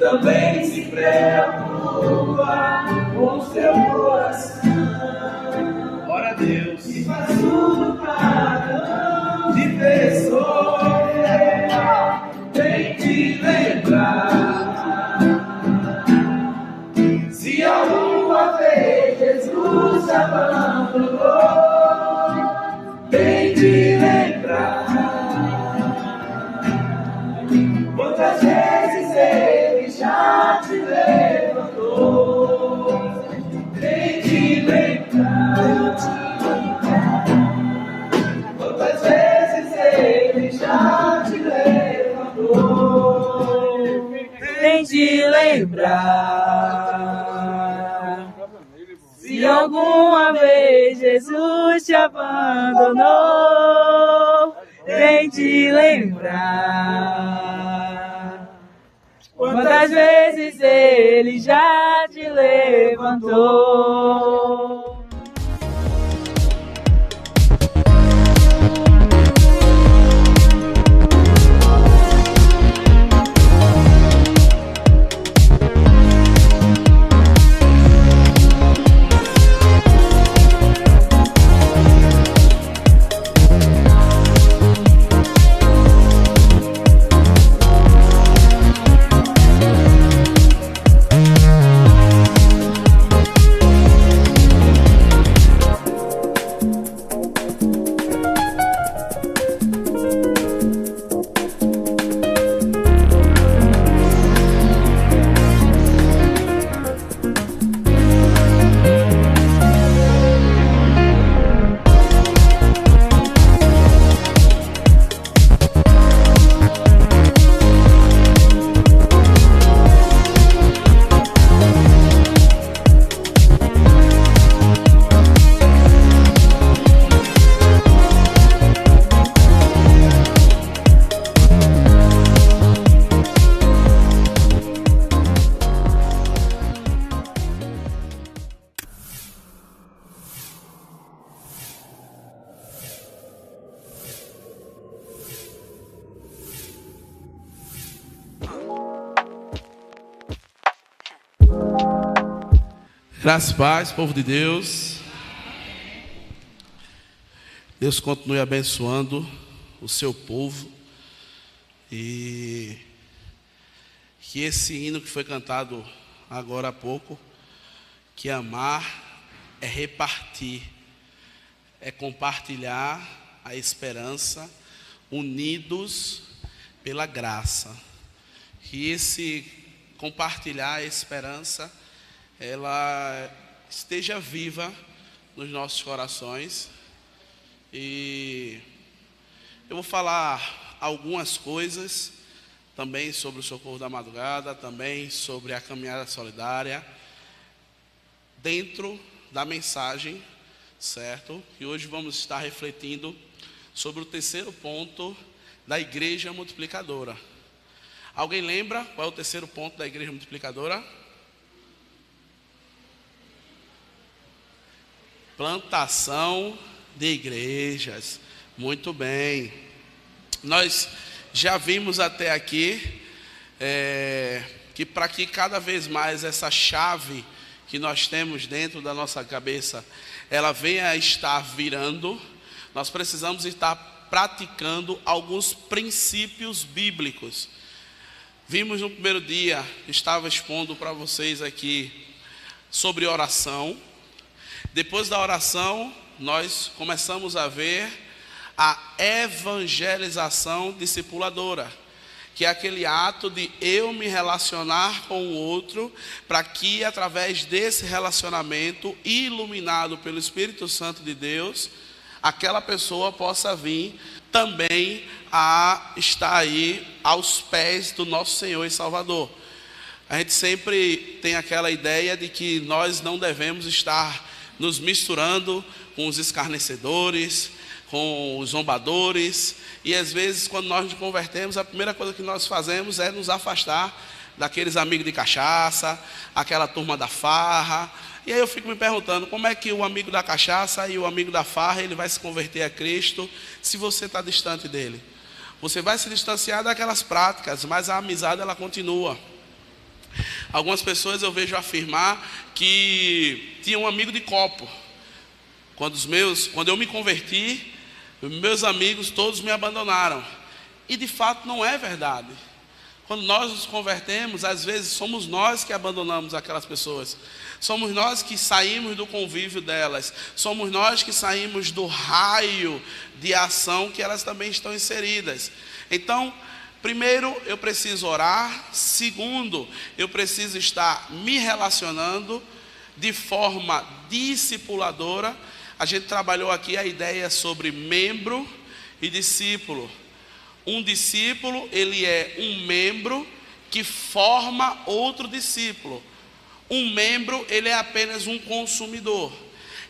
também se preocupa com seu coração. Ora a Deus, e faz tudo para não te ver sofrer, tem te lembrar. Se alguma vez Jesus abandonou, tem te lembrar. Quantas vezes Ele já te levantou, tem te lembrar. Quantas vezes Ele já te levantou, tem te lembrar. Se alguma vez Jesus te abandonou, tem te lembrar. Quantas vezes Ele já te levantou. Graças e paz, povo de Deus. Deus continue abençoando o seu povo. E que esse hino que foi cantado agora há pouco, que amar é repartir, é compartilhar a esperança, unidos pela graça. Que esse compartilhar a esperança, ela esteja viva nos nossos corações. E eu vou falar algumas coisas também sobre o Socorro da Madrugada, também sobre a Caminhada Solidária, dentro da mensagem, certo? E hoje vamos estar refletindo sobre o terceiro ponto da Igreja Multiplicadora. Alguém lembra qual é o terceiro ponto da Igreja Multiplicadora? Plantação de igrejas. Muito bem. Nós já vimos até aqui que para que cada vez mais essa chave que nós temos dentro da nossa cabeça, ela venha a estar virando, nós precisamos estar praticando alguns princípios bíblicos. Vimos no primeiro dia, estava expondo para vocês aqui sobre oração. Depois da oração, nós começamos a ver a evangelização discipuladora, que é aquele ato de eu me relacionar com o outro, para que através desse relacionamento, iluminado pelo Espírito Santo de Deus, aquela pessoa possa vir também a estar aí aos pés do nosso Senhor e Salvador. A gente sempre tem aquela ideia de que nós não devemos estar nos misturando com os escarnecedores, com os zombadores, e às vezes quando nós nos convertemos, a primeira coisa que nós fazemos é nos afastar daqueles amigos de cachaça, aquela turma da farra. E aí eu fico me perguntando, como é que o amigo da cachaça e o amigo da farra, ele vai se converter a Cristo se você está distante dele? Você vai se distanciar daquelas práticas, mas a amizade ela continua. Algumas pessoas eu vejo afirmar que tinha um amigo de copo. Quando eu me converti, meus amigos todos me abandonaram. E de fato não é verdade. Quando nós nos convertemos, às vezes somos nós que abandonamos aquelas pessoas. Somos nós que saímos do convívio delas. Somos nós que saímos do raio de ação que elas também estão inseridas. Então, primeiro, eu preciso orar. Segundo, eu preciso estar me relacionando de forma discipuladora. A gente trabalhou aqui a ideia sobre membro e discípulo. Um discípulo, ele é um membro que forma outro discípulo. Um membro, ele é apenas um consumidor.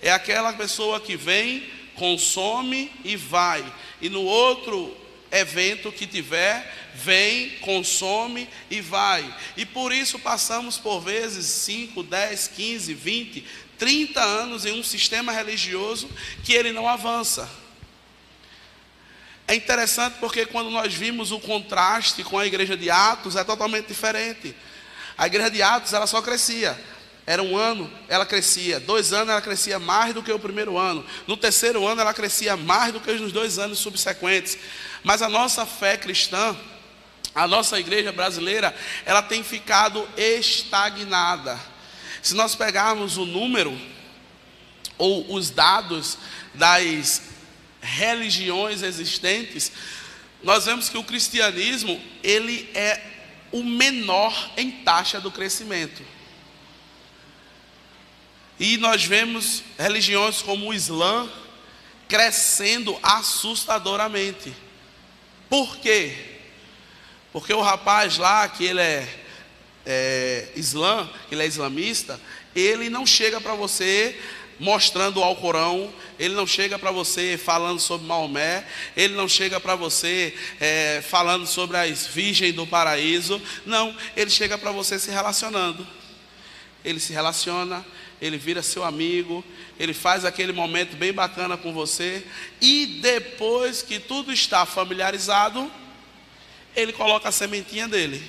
É aquela pessoa que vem, consome e vai. E no outro evento que tiver, vem, consome e vai. E por isso passamos por vezes 5, 10, 15, 20, 30 anos em um sistema religioso que ele não avança. É interessante porque quando nós vimos o contraste com a igreja de Atos, é totalmente diferente. A igreja de Atos, ela só crescia. Era um ano, ela crescia. 2 anos, ela crescia mais do que o primeiro ano. No terceiro ano, ela crescia mais do que nos 2 anos subsequentes. Mas a nossa fé cristã, a nossa igreja brasileira, ela tem ficado estagnada. Se nós pegarmos o número ou os dados das religiões existentes, nós vemos que o cristianismo, ele é o menor em taxa do crescimento. E nós vemos religiões como o Islã crescendo assustadoramente. Por quê? Porque o rapaz lá, que ele é islamista, ele não chega para você mostrando o Alcorão, ele não chega para você falando sobre Maomé, ele não chega para você falando sobre as virgens do paraíso. Não, ele chega para você se relacionando. Ele se relaciona, ele vira seu amigo, ele faz aquele momento bem bacana com você, e depois que tudo está familiarizado, ele coloca a sementinha dele.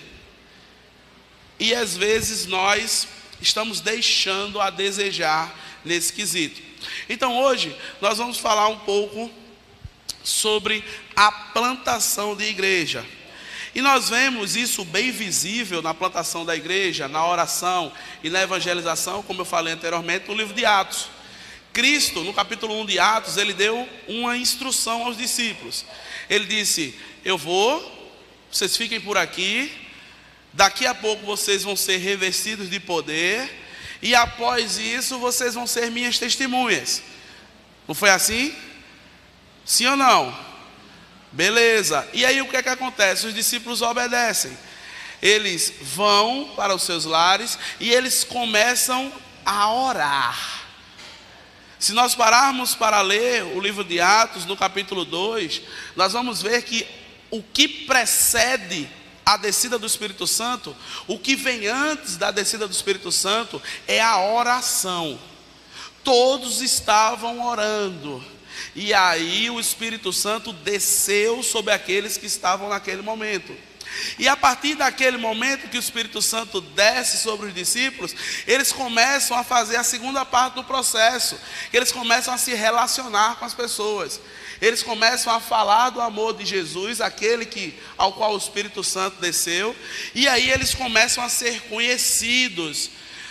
E às vezes nós estamos deixando a desejar nesse quesito. Então hoje nós vamos falar um pouco sobre a plantação de igreja. E nós vemos isso bem visível na plantação da igreja, na oração e na evangelização, como eu falei anteriormente, no livro de Atos. Cristo, no capítulo 1 de Atos, ele deu uma instrução aos discípulos. Ele disse: eu vou, vocês fiquem por aqui, daqui a pouco vocês vão ser revestidos de poder, e após isso vocês vão ser minhas testemunhas. Não foi assim? Sim ou não? Beleza. E aí o que é que acontece? Os discípulos obedecem. Eles vão para os seus lares e eles começam a orar. Se nós pararmos para ler o livro de Atos, no capítulo 2, nós vamos ver que o que precede a descida do Espírito Santo, o que vem antes da descida do Espírito Santo, é a oração. Todos estavam orando. E aí o Espírito Santo desceu sobre aqueles que estavam naquele momento. E a partir daquele momento que o Espírito Santo desce sobre os discípulos, eles começam a fazer a segunda parte do processo, que eles começam a se relacionar com as pessoas. Eles começam a falar do amor de Jesus, aquele ao qual o Espírito Santo desceu, e aí eles começam a ser conhecidos.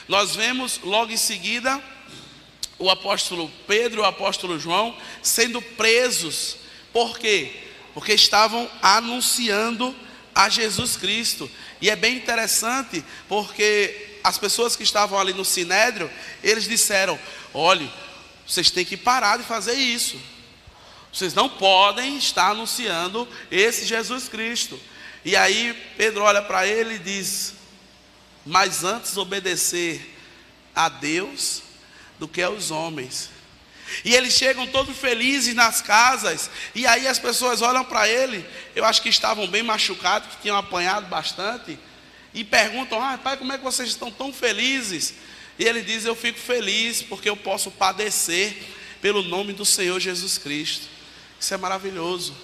Nós vemos logo em seguida o apóstolo Pedro e o apóstolo João sendo presos. Por quê? Porque estavam anunciando a Jesus Cristo. E é bem interessante, porque as pessoas que estavam ali no Sinédrio, eles disseram: olhe, vocês têm que parar de fazer isso. Vocês não podem estar anunciando esse Jesus Cristo. E aí Pedro olha para ele e diz: mas antes obedecer a Deus do que aos homens. E eles chegam todos felizes nas casas, e aí as pessoas olham para ele, eu acho que estavam bem machucados, que tinham apanhado bastante, e perguntam: pai, como é que vocês estão tão felizes? E ele diz: eu fico feliz porque eu posso padecer pelo nome do Senhor Jesus Cristo. Isso é maravilhoso.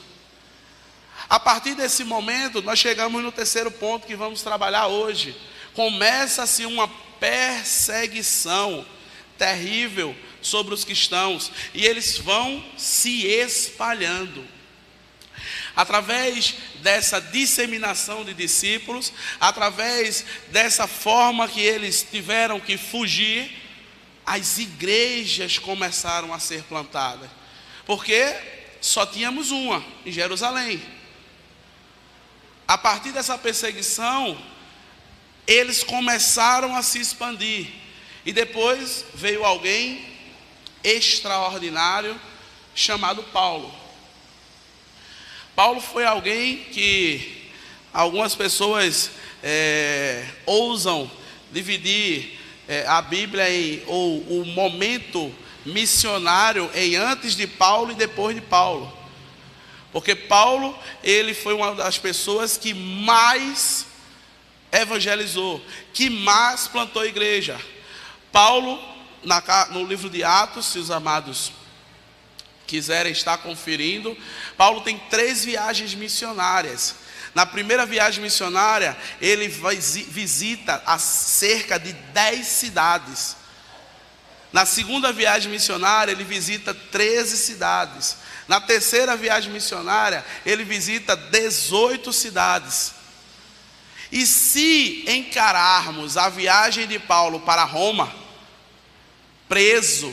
A partir desse momento, nós chegamos no terceiro ponto que vamos trabalhar hoje. Começa-se uma perseguição terrível sobre os cristãos, e eles vão se espalhando. Através dessa disseminação de discípulos, através dessa forma que eles tiveram que fugir, as igrejas começaram a ser plantadas, porque só tínhamos uma em Jerusalém. A partir dessa perseguição, eles começaram a se expandir. E depois veio alguém extraordinário chamado Paulo. Paulo foi alguém que algumas pessoas ousam dividir a Bíblia ou o momento missionário em antes de Paulo e depois de Paulo. Porque Paulo, ele foi uma das pessoas que mais evangelizou, que mais plantou igreja. Paulo, no livro de Atos, se os amados quiserem estar conferindo, Paulo tem 3 viagens missionárias. Na primeira viagem missionária, ele visita cerca de 10 cidades. Na segunda viagem missionária, ele visita 13 cidades. Na terceira viagem missionária, ele visita 18 cidades. E se encararmos a viagem de Paulo para Roma, preso,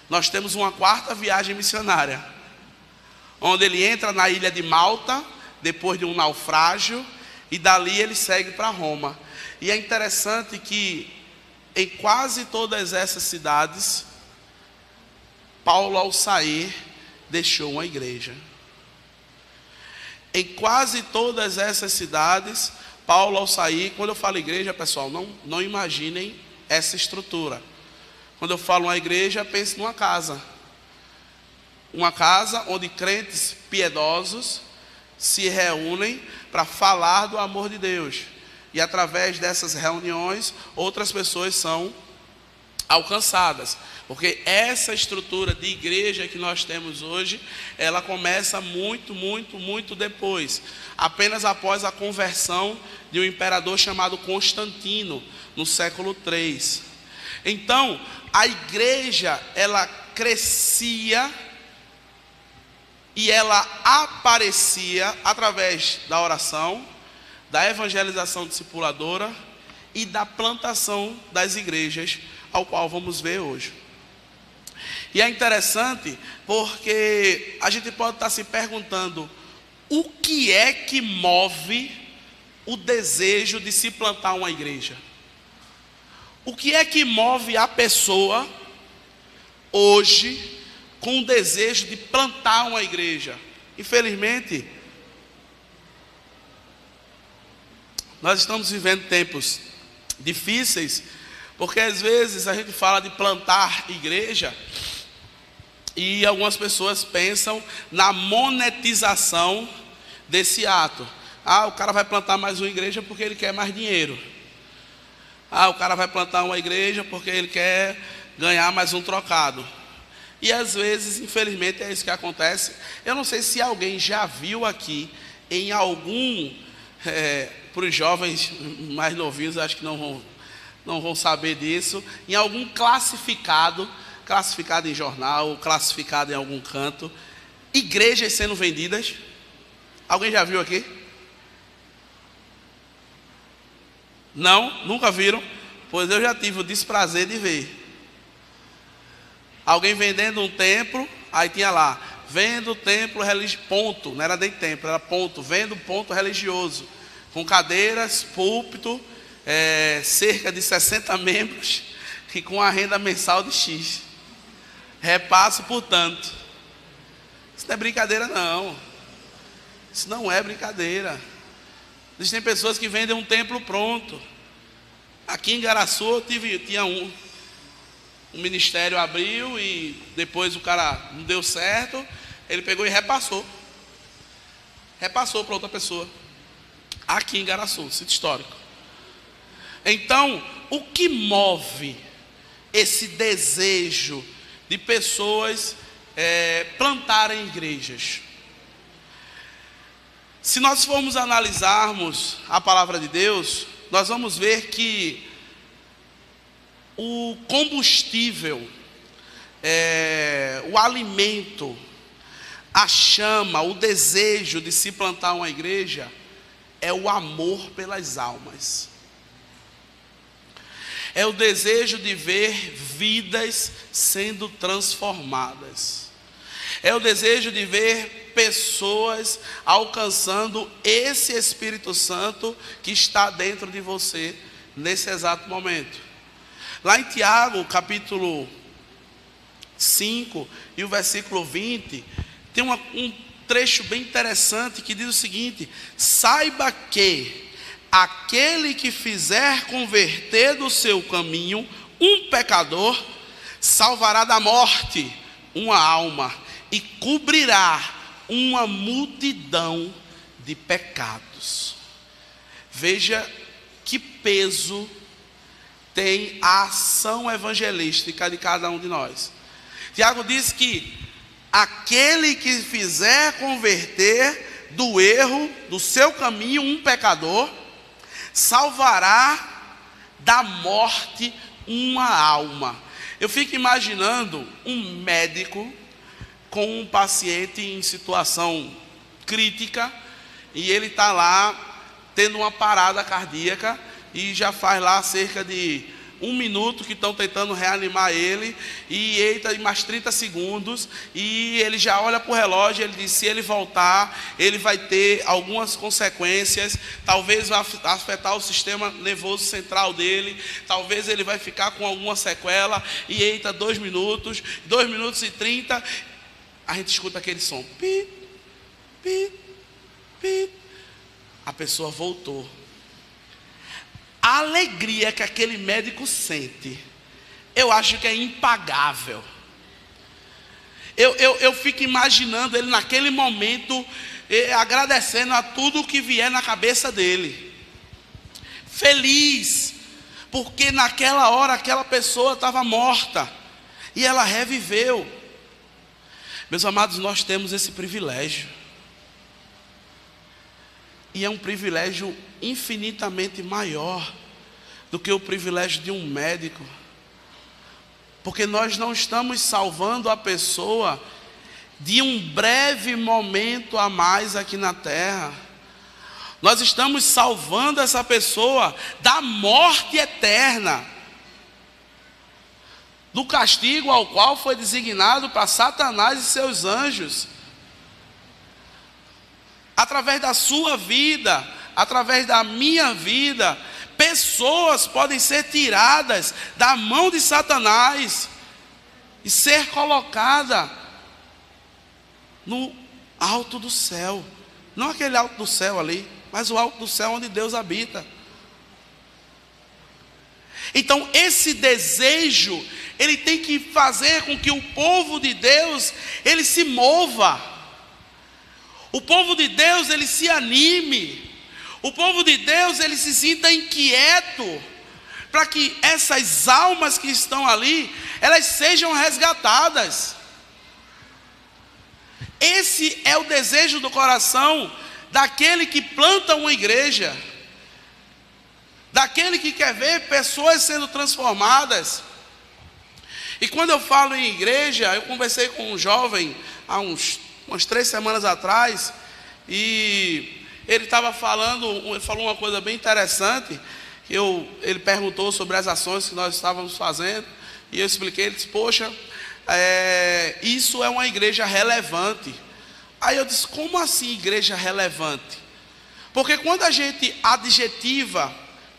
nós temos uma 4ª viagem missionária, onde ele entra na ilha de Malta, depois de um naufrágio, e dali ele segue para Roma. E é interessante que em quase todas essas cidades, Paulo, ao sair, deixou uma igreja. Em quase todas essas cidades, Paulo, ao sair, quando eu falo igreja, pessoal, não imaginem essa estrutura. Quando eu falo uma igreja, pense numa casa. Uma casa onde crentes piedosos se reúnem para falar do amor de Deus. E através dessas reuniões, outras pessoas são alcançadas. Porque essa estrutura de igreja que nós temos hoje, ela começa muito depois. Apenas após a conversão de um imperador chamado Constantino, no século III. Então, a igreja, ela crescia e ela aparecia através da oração, da evangelização discipuladora e da plantação das igrejas, ao qual vamos ver hoje. E é interessante porque a gente pode estar se perguntando o que é que move o desejo de se plantar uma igreja. O que é que move a pessoa hoje com o desejo de plantar uma igreja? Infelizmente, nós estamos vivendo tempos difíceis, porque às vezes a gente fala de plantar igreja e algumas pessoas pensam na monetização desse ato. O cara vai plantar mais uma igreja porque ele quer mais dinheiro. O cara vai plantar uma igreja porque ele quer ganhar mais um trocado. E às vezes, infelizmente, é isso que acontece. Eu não sei se alguém já viu aqui em algum, para os jovens mais novinhos, acho que não vão saber disso, em algum classificado em jornal, classificado em algum canto, igrejas sendo vendidas. Alguém já viu aqui? Não? Nunca viram? Pois eu já tive o desprazer de ver. Alguém vendendo um templo, aí tinha lá, vendo templo religioso, ponto, não era nem templo, era ponto, vendo ponto religioso, com cadeiras, púlpito, cerca de 60 membros, e com a renda mensal de X. Repasso, portanto. Isso não é brincadeira, não. Isso não é brincadeira. Existem pessoas que vendem um templo pronto. Aqui em Garaçu tinha um ministério abriu e depois o cara não deu certo, ele pegou e repassou para outra pessoa. Aqui em Garaçu, sítio histórico. Então, o que move esse desejo de pessoas plantarem igrejas? Se nós formos analisarmos a palavra de Deus, nós vamos ver que o combustível, o alimento, a chama, o desejo de se plantar uma igreja é o amor pelas almas. É o desejo de ver vidas sendo transformadas. É o desejo de ver pessoas alcançando esse Espírito Santo que está dentro de você nesse exato momento. Lá em Tiago, capítulo 5 e o versículo 20, tem um trecho bem interessante que diz o seguinte: saiba que aquele que fizer converter do seu caminho um pecador, salvará da morte uma alma e cobrirá uma multidão de pecados. Veja que peso tem a ação evangelística de cada um de nós. Tiago diz que aquele que fizer converter do erro, do seu caminho, um pecador, salvará da morte uma alma. Eu fico imaginando um médico com um paciente em situação crítica, e ele está lá tendo uma parada cardíaca, e já faz lá cerca de 1 minuto que estão tentando reanimar ele, e eita, mais 30 segundos, e ele já olha para o relógio, ele diz: se ele voltar, ele vai ter algumas consequências, talvez vá afetar o sistema nervoso central dele, talvez ele vai ficar com alguma sequela, e eita, 2 minutos, 2 minutos e 30, a gente escuta aquele som, pi, pi, pi, a pessoa voltou. A alegria que aquele médico sente, eu acho que é impagável. Eu fico imaginando ele naquele momento, agradecendo a tudo que vier na cabeça dele, feliz, porque naquela hora aquela pessoa estava morta e ela reviveu. Meus amados, nós temos esse privilégio, e é um privilégio infinitamente maior do que o privilégio de um médico, porque nós não estamos salvando a pessoa de um breve momento a mais aqui na terra, nós estamos salvando essa pessoa da morte eterna, do castigo ao qual foi designado para Satanás e seus anjos. Através da sua vida, através da minha vida, pessoas podem ser tiradas da mão de Satanás e ser colocada no alto do céu. Não aquele alto do céu ali, mas o alto do céu onde Deus habita. Então esse desejo, ele tem que fazer com que o povo de Deus, ele se mova. O povo de Deus, ele se anime. O povo de Deus, ele se sinta inquieto, para que essas almas que estão ali, elas sejam resgatadas. Esse é o desejo do coração daquele que planta uma igreja, daquele que quer ver pessoas sendo transformadas. E quando eu falo em igreja, eu conversei com um jovem há umas 3 semanas atrás, e ele estava falando, ele falou uma coisa bem interessante. Ele perguntou sobre as ações que nós estávamos fazendo, e eu expliquei. Ele disse: poxa, isso é uma igreja relevante. Aí eu disse: como assim igreja relevante? Porque quando a gente adjetiva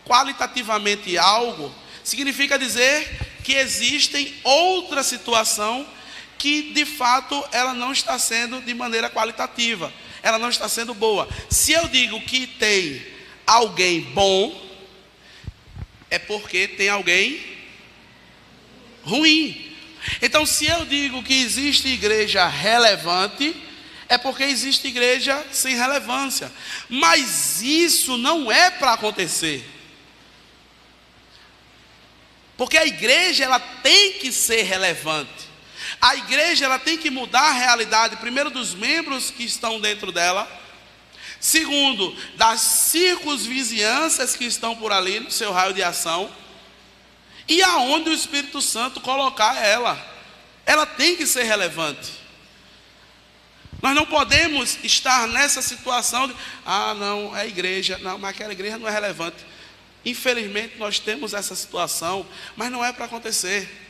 qualitativamente algo, significa dizer que existem outra situação que de fato ela não está sendo de maneira qualitativa, ela não está sendo boa. Se eu digo que tem alguém bom, é porque tem alguém ruim. Então, se eu digo que existe igreja relevante, é porque existe igreja sem relevância. Mas isso não é para acontecer, porque a igreja, ela tem que ser relevante. A igreja, ela tem que mudar a realidade, primeiro, dos membros que estão dentro dela, segundo, das circunvizinhanças que estão por ali no seu raio de ação, e aonde o Espírito Santo colocar ela tem que ser relevante. Nós não podemos estar nessa situação de: não, é igreja, não, mas aquela igreja não é relevante. Infelizmente nós temos essa situação, mas não é para acontecer.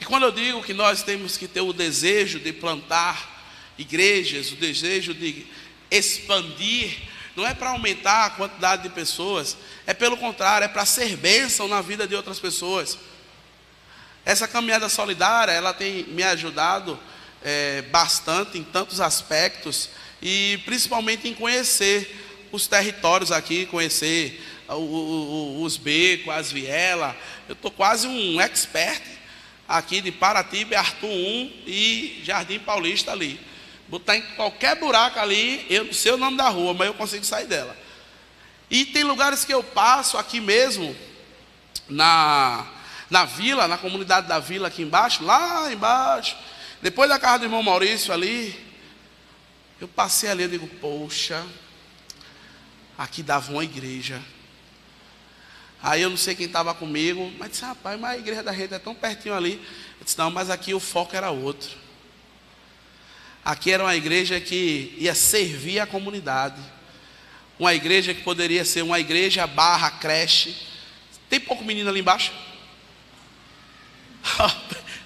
E quando eu digo que nós temos que ter o desejo de plantar igrejas, o desejo de expandir, não é para aumentar a quantidade de pessoas, é pelo contrário, é para ser bênção na vida de outras pessoas. Essa caminhada solidária, ela tem me ajudado bastante em tantos aspectos, e principalmente em conhecer os territórios aqui, conhecer os becos, as vielas. Eu estou quase um expert aqui de Paratiba, Arthur 1 e Jardim Paulista ali. Botar em qualquer buraco ali, eu não sei o nome da rua, mas eu consigo sair dela. E tem lugares que eu passo aqui mesmo, na vila, na comunidade da vila aqui embaixo, lá embaixo, depois da casa do irmão Maurício ali, eu passei ali, eu digo: poxa, aqui dava uma igreja. Aí eu não sei quem estava comigo, mas disse: rapaz, mas a igreja da rede é tão pertinho ali. Eu disse: não, mas aqui o foco era outro. Aqui era uma igreja que ia servir a comunidade, uma igreja que poderia ser uma igreja barra creche. Tem pouco menino ali embaixo?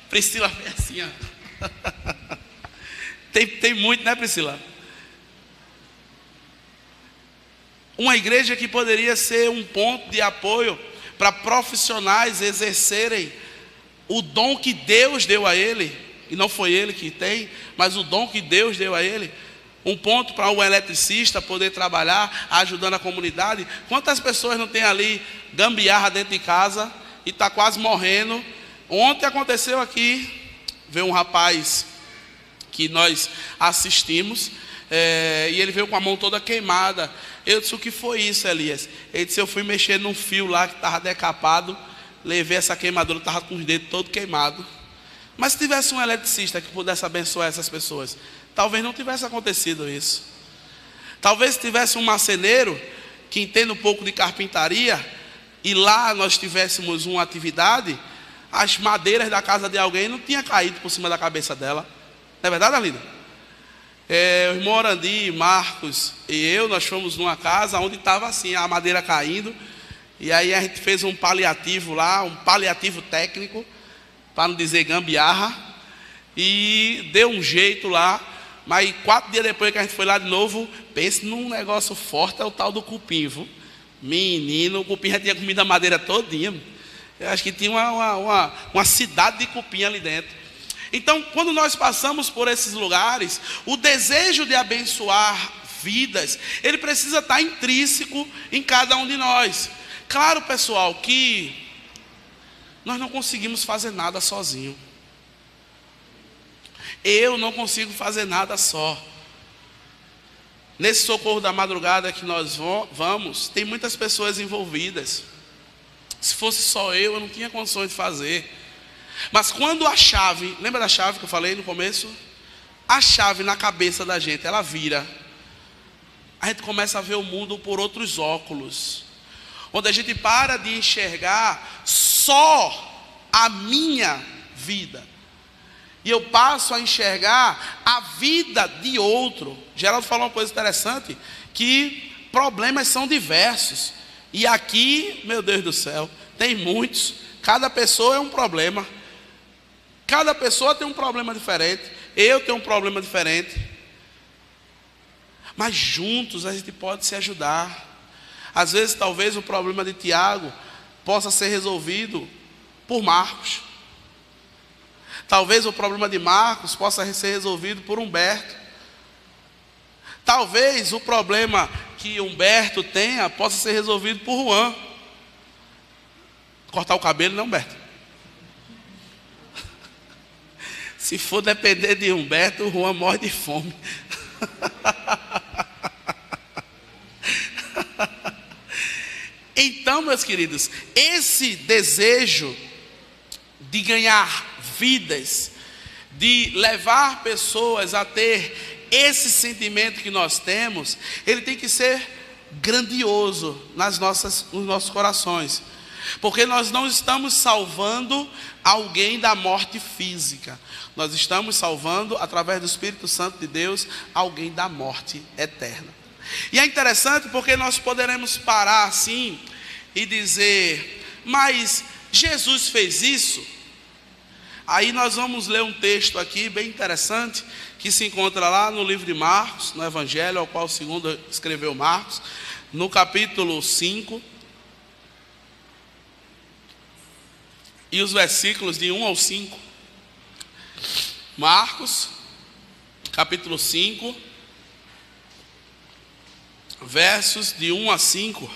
Priscila fez assim, ó. Tem muito, né, Priscila? Uma igreja que poderia ser um ponto de apoio para profissionais exercerem o dom que Deus deu a ele, e não foi ele que tem, mas o dom que Deus deu a ele. Um ponto para o eletricista poder trabalhar, ajudando a comunidade. Quantas pessoas não tem ali gambiarra dentro de casa e está quase morrendo? Ontem aconteceu aqui, veio um rapaz que nós assistimos, e ele veio com a mão toda queimada. Eu disse: o que foi isso, Elias? Ele disse: eu fui mexer num fio lá que estava decapado, levei essa queimadura, estava com os dedos todos queimados. Mas se tivesse um eletricista que pudesse abençoar essas pessoas, talvez não tivesse acontecido isso. Talvez se tivesse um marceneiro que entende um pouco de carpintaria, e lá nós tivéssemos uma atividade, as madeiras da casa de alguém não tinham caído por cima da cabeça dela. Não é verdade, Alina? O irmão Orandi, Marcos e eu, nós fomos numa casa onde estava assim, a madeira caindo. E aí a gente fez um paliativo lá, um paliativo técnico, para não dizer gambiarra, e deu um jeito lá. Mas 4 dias depois que a gente foi lá de novo, pense num negócio forte, é o tal do cupim, viu? Menino, o cupim já tinha comido a madeira todinha. Eu acho que tinha uma cidade de cupim ali dentro. Então, quando nós passamos por esses lugares, o desejo de abençoar vidas, ele precisa estar intrínseco em cada um de nós. Claro, pessoal, que nós não conseguimos fazer nada sozinho. Eu não consigo fazer nada só. Nesse socorro da madrugada que nós vamos, tem muitas pessoas envolvidas. Se fosse só eu não tinha condições de fazer. Mas quando a chave, lembra da chave que eu falei no começo? A chave na cabeça da gente, ela vira. A gente começa a ver o mundo por outros óculos. Onde a gente para de enxergar só a minha vida. E eu passo a enxergar a vida de outro. Geraldo falou uma coisa interessante, que problemas são diversos. E aqui, meu Deus do céu, tem muitos. Cada pessoa é um problema. Cada pessoa tem um problema diferente. Eu tenho um problema diferente. Mas juntos a gente pode se ajudar. Às vezes, talvez o problema de Tiago possa ser resolvido por Marcos. Talvez o problema de Marcos possa ser resolvido por Humberto. Talvez o problema que Humberto tenha possa ser resolvido por Juan. Cortar o cabelo, não, Humberto? Se for depender de Humberto, o Juan morre de fome. Então, meus queridos, esse desejo de ganhar vidas, de levar pessoas a ter esse sentimento que nós temos, ele tem que ser grandioso nos nossos corações. Porque nós não estamos salvando alguém da morte física. Nós estamos salvando, através do Espírito Santo de Deus, alguém da morte eterna. E é interessante porque nós poderemos parar assim e dizer: mas Jesus fez isso? Aí nós vamos ler um texto aqui bem interessante, que se encontra lá no livro de Marcos, no Evangelho ao qual o segundo escreveu Marcos, no capítulo 5, e os versículos de 1 ao 5. Marcos, capítulo 5, versos de 1 a 5.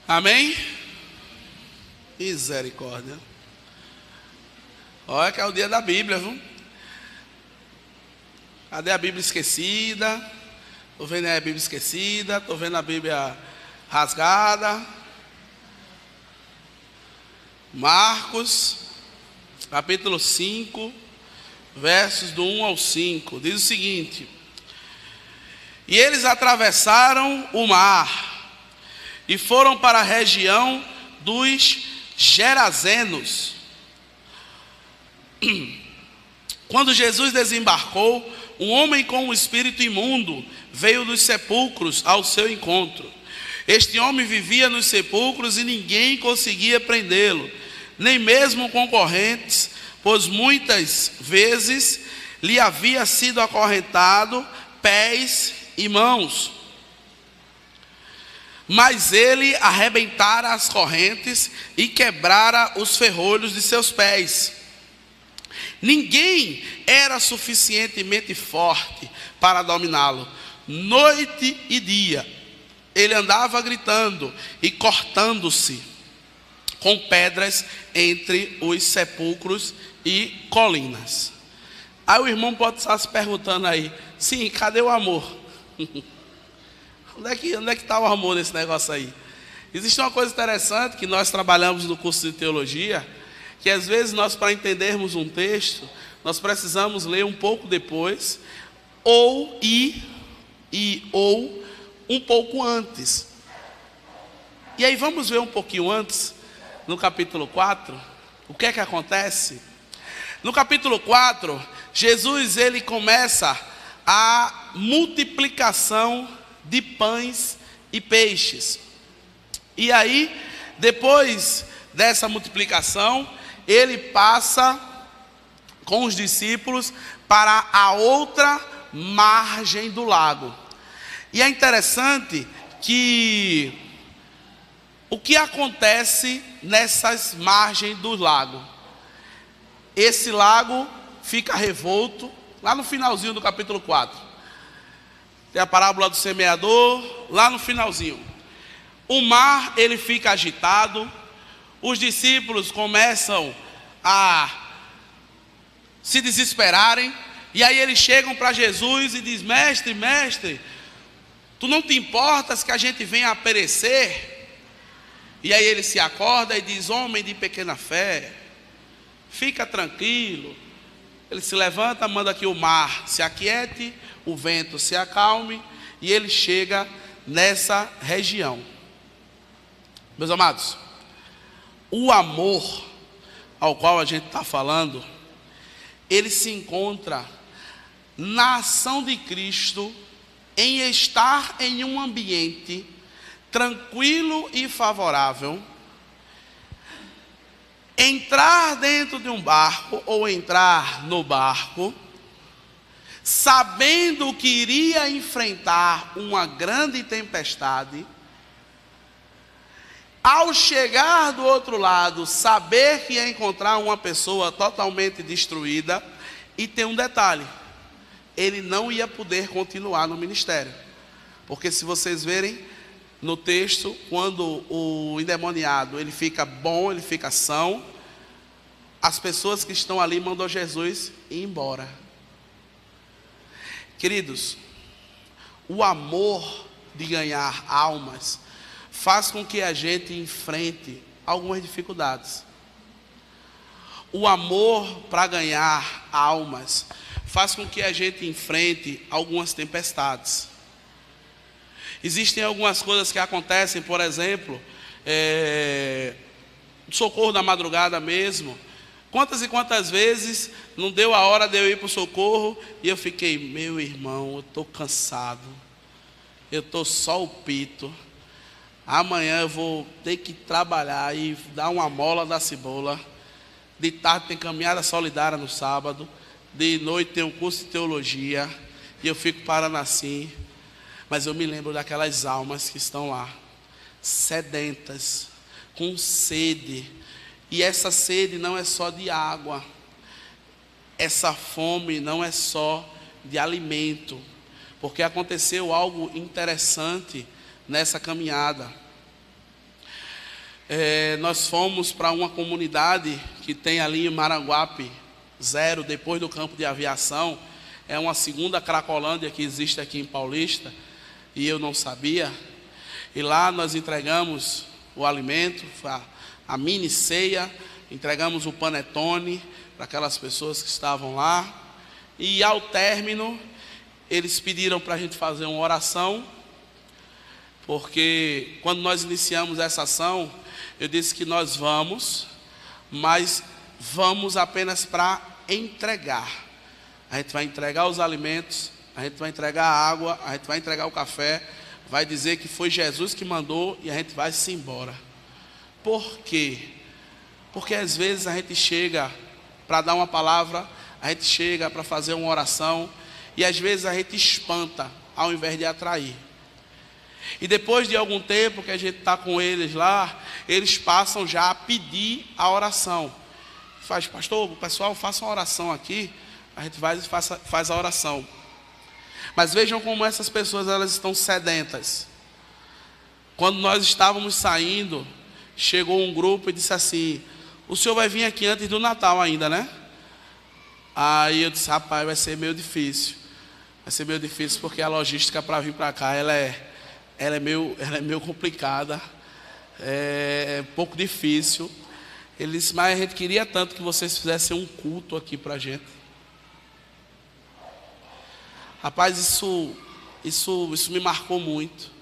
Amém? Misericórdia. Olha que é o dia da Bíblia, viu? Cadê a Bíblia esquecida? Estou vendo aí a Bíblia esquecida. Estou vendo a Bíblia rasgada. Marcos, capítulo 5, versos do 1 ao 5. Diz o seguinte: e eles atravessaram o mar e foram para a região dos Gerazenos. Quando Jesus desembarcou, um homem com um espírito imundo veio dos sepulcros ao seu encontro. Este homem vivia nos sepulcros e ninguém conseguia prendê-lo, nem mesmo concorrentes, pois muitas vezes lhe havia sido acorrentado pés e mãos. Mas ele arrebentara as correntes e quebrara os ferrolhos de seus pés. Ninguém era suficientemente forte para dominá-lo. Noite e dia, ele andava gritando e cortando-se com pedras entre os sepulcros e colinas. Aí o irmão pode estar se perguntando aí, sim, cadê o amor? Onde é que está o amor nesse negócio aí? Existe uma coisa interessante que nós trabalhamos no curso de teologia, que às vezes nós, para entendermos um texto, nós precisamos ler um pouco depois, ou um pouco antes. E aí vamos ver um pouquinho antes, no capítulo 4, o que é que acontece? No capítulo 4, Jesus ele começa a multiplicação de pães e peixes. E aí, depois dessa multiplicação, ele passa com os discípulos para a outra margem do lago. E é interessante que o que acontece nessas margens do lago? Esse lago fica revolto, lá no finalzinho do capítulo 4. Tem a parábola do semeador, lá no finalzinho. O mar, ele fica agitado, os discípulos começam a se desesperarem, e aí eles chegam para Jesus e dizem, mestre, tu não te importas que a gente venha a perecer? E aí ele se acorda e diz, homem de pequena fé, fica tranquilo. Ele se levanta, manda que o mar se aquiete, o vento se acalme, e ele chega nessa região. Meus amados, o amor ao qual a gente está falando, ele se encontra na ação de Cristo em estar em um ambiente tranquilo e favorável, entrar dentro de um barco ou entrar no barco, sabendo que iria enfrentar uma grande tempestade, ao chegar do outro lado, saber que ia encontrar uma pessoa totalmente destruída, e tem um detalhe, ele não ia poder continuar no ministério, porque se vocês verem no texto, quando o endemoniado ele fica bom, ele fica são, as pessoas que estão ali mandam Jesus ir embora. Queridos, o amor de ganhar almas faz com que a gente enfrente algumas dificuldades. O amor para ganhar almas faz com que a gente enfrente algumas tempestades. Existem algumas coisas que acontecem, por exemplo, socorro da madrugada mesmo. Quantas e quantas vezes não deu a hora de eu ir para o socorro e eu fiquei, meu irmão, eu estou cansado, eu estou só o pito, amanhã eu vou ter que trabalhar e dar uma mola da cebola, de tarde tem caminhada solidária no sábado, de noite tem um curso de teologia, e eu fico parando assim. Mas eu me lembro daquelas almas que estão lá, sedentas, com sede. E essa sede não é só de água. Essa fome não é só de alimento. Porque aconteceu algo interessante nessa caminhada. Nós fomos para uma comunidade que tem ali em Maranguape, 0, depois do campo de aviação. É uma segunda Cracolândia que existe aqui em Paulista. E eu não sabia, e lá nós entregamos o alimento, a mini ceia, entregamos o panetone para aquelas pessoas que estavam lá, e ao término, eles pediram para a gente fazer uma oração, porque quando nós iniciamos essa ação, eu disse que nós vamos, mas vamos apenas para entregar. A gente vai entregar os alimentos, a gente vai entregar a água, a gente vai entregar o café, vai dizer que foi Jesus que mandou e a gente vai se embora. Por quê? Porque às vezes a gente chega para dar uma palavra, a gente chega para fazer uma oração e às vezes a gente espanta ao invés de atrair. E depois de algum tempo que a gente está com eles lá, eles passam já a pedir a oração. Faz, pastor, o pessoal faça uma oração aqui, a gente vai e faz a oração. Mas vejam como essas pessoas elas estão sedentas. Quando nós estávamos saindo, chegou um grupo e disse assim, o senhor vai vir aqui antes do Natal ainda, né? Aí eu disse, rapaz, vai ser meio difícil. Vai ser meio difícil porque a logística para vir para cá, ela é meio complicada. É um pouco difícil. Ele disse, mas a gente queria tanto que vocês fizessem um culto aqui para a gente. Rapaz, isso me marcou muito.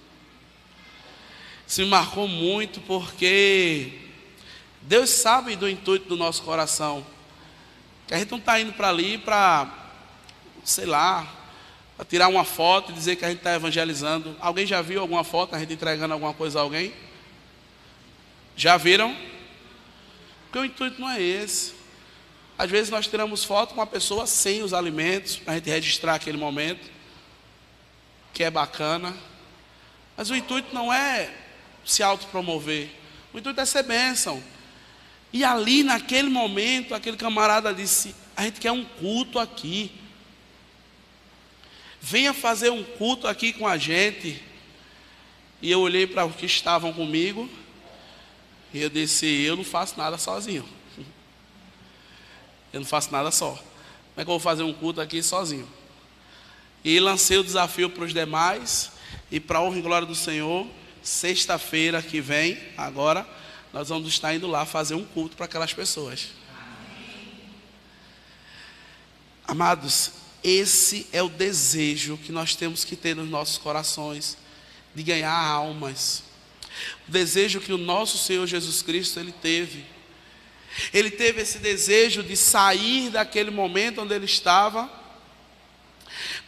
Isso me marcou muito porque Deus sabe do intuito do nosso coração. Que a gente não está indo para ali para, sei lá, para tirar uma foto e dizer que a gente está evangelizando. Alguém já viu alguma foto, a gente entregando alguma coisa a alguém? Já viram? Porque o intuito não é esse. Às vezes nós tiramos foto com uma pessoa sem os alimentos, para a gente registrar aquele momento, que é bacana. Mas o intuito não é se autopromover. O intuito é ser bênção. E ali naquele momento, aquele camarada disse, a gente quer um culto aqui. Venha fazer um culto aqui com a gente. E eu olhei para os que estavam comigo, e eu disse, eu não faço nada sozinho. Eu não faço nada só. Como é que eu vou fazer um culto aqui sozinho? E lancei o desafio para os demais. E para a honra e glória do Senhor, sexta-feira que vem, agora, nós vamos estar indo lá fazer um culto para aquelas pessoas. Amados, esse é o desejo que nós temos que ter nos nossos corações, de ganhar almas. O desejo que o nosso Senhor Jesus Cristo, Ele teve. Ele teve esse desejo de sair daquele momento onde Ele estava,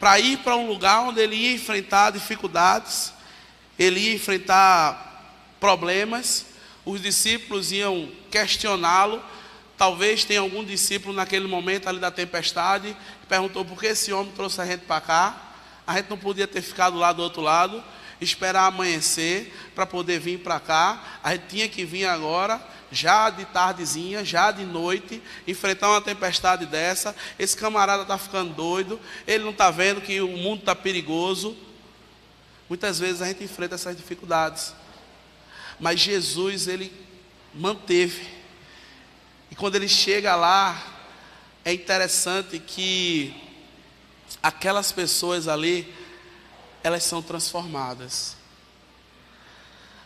para ir para um lugar onde Ele ia enfrentar dificuldades, Ele ia enfrentar problemas. Os discípulos iam questioná-lo. Talvez tenha algum discípulo naquele momento ali da tempestade que perguntou por que esse homem trouxe a gente para cá. A gente não podia ter ficado lá do outro lado, esperar amanhecer para poder vir para cá. A gente tinha que vir agora, já de tardezinha, já de noite, enfrentar uma tempestade dessa. Esse camarada está ficando doido, ele não está vendo que o mundo está perigoso. Muitas vezes a gente enfrenta essas dificuldades, mas Jesus, Ele manteve. E quando Ele chega lá, é interessante que aquelas pessoas ali, elas são transformadas.